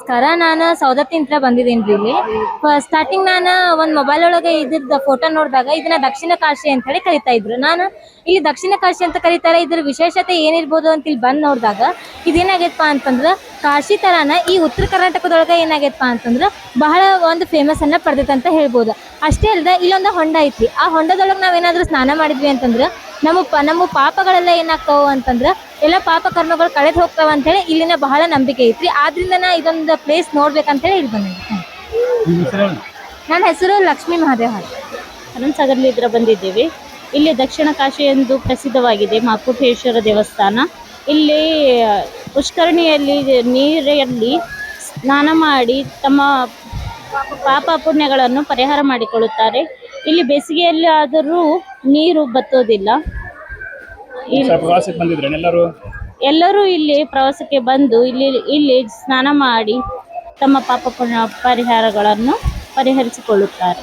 ನಮಸ್ಕಾರ, ನಾನು ಸೌದತ್ತಿಂತ್ರ ಬಂದಿದ್ದೀನಿ ಇಲ್ಲಿ. ಸ್ಟಾರ್ಟಿಂಗ್ ನಾನು ಒಂದು ಮೊಬೈಲ್ ಒಳಗೆ ಇದ್ರದ್ದು ಫೋಟೋ ನೋಡಿದಾಗ ಇದನ್ನ ದಕ್ಷಿಣ ಕಾಶಿ ಅಂತ ಹೇಳಿ ಕರಿತಾ ಇದ್ರು. ನಾನು ಇಲ್ಲಿ ದಕ್ಷಿಣ ಕಾಶಿ ಅಂತ ಕರೀತಾರೆ, ಇದ್ರ ವಿಶೇಷತೆ ಏನಿರ್ಬೋದು ಅಂತ ಇಲ್ಲಿ ಬಂದು ನೋಡಿದಾಗ ಇದೇನಾಗೈತಪ್ಪ ಅಂತಂದ್ರೆ ಕಾಶಿ ತರಾನ ಈ ಉತ್ತರ ಕರ್ನಾಟಕದೊಳಗೆ ಏನಾಗೈತಪ್ಪ ಅಂತಂದ್ರೆ ಬಹಳ ಒಂದು ಫೇಮಸ್ ಅನ್ನ ಪಡೆದೈತೆ ಅಂತ ಹೇಳ್ಬೋದು. ಅಷ್ಟೇ ಅಲ್ಲದೆ ಇಲ್ಲೊಂದು ಹೊಂಡ ಐತಿ. ಆ ಹೊಂಡದೊಳಗೆ ನಾವೇನಾದ್ರೂ ಸ್ನಾನ ಮಾಡಿದ್ವಿ ಅಂತಂದ್ರೆ ನಮ್ಮ ಪಾಪಗಳೆಲ್ಲ ಏನಾಗ್ತಾವ ಅಂತಂದ್ರೆ ಎಲ್ಲ ಪಾಪ ಕರ್ಮಗಳು ಕಳೆದು ಹೋಗ್ತಾವ ಅಂತ ಹೇಳಿ ಇಲ್ಲಿನ ಬಹಳ ನಂಬಿಕೆ ಐತ್ರಿ. ಆದ್ರಿಂದ ನಾ ಇದೊಂದು ಪ್ಲೇಸ್ ನೋಡ್ಬೇಕಂತ ಹೇಳಿ ಇಲ್ಲಿ ಬಂದಿದ್ದೆ. ನನ್ನ ಹೆಸರು ಲಕ್ಷ್ಮೀ ಮಹಾದೇವ. ಅನಂತಸಾಗರದಿಂದ ಬಂದಿದ್ದೇವೆ. ಇಲ್ಲಿ ದಕ್ಷಿಣ ಕಾಶಿ ಎಂದು ಪ್ರಸಿದ್ಧವಾಗಿದೆ ಮಹಾಕೂಟೇಶ್ವರ ದೇವಸ್ಥಾನ. ಇಲ್ಲಿ ಪುಷ್ಕರಣಿಯಲ್ಲಿ ನೀರಲ್ಲಿ ಸ್ನಾನ ಮಾಡಿ ತಮ್ಮ ಪಾಪ ಪುಣ್ಯಗಳನ್ನು ಪರಿಹಾರ ಮಾಡಿಕೊಳ್ಳುತ್ತಾರೆ. ಇಲ್ಲಿ ಬೇಸಿಗೆಯಲ್ಲಿ ಆದರೂ ನೀರು ಬತ್ತೋದಿಲ್ಲ. ಎಲ್ಲರೂ ಇಲ್ಲಿ ಪ್ರವಾಸಕ್ಕೆ ಬಂದು ಇಲ್ಲಿ ಸ್ನಾನ ಮಾಡಿ ತಮ್ಮ ಪಾಪ ಪುಣ್ಯ ಪರಿಹಾರಗಳನ್ನು ಪರಿಹರಿಸಿಕೊಳ್ಳುತ್ತಾರೆ.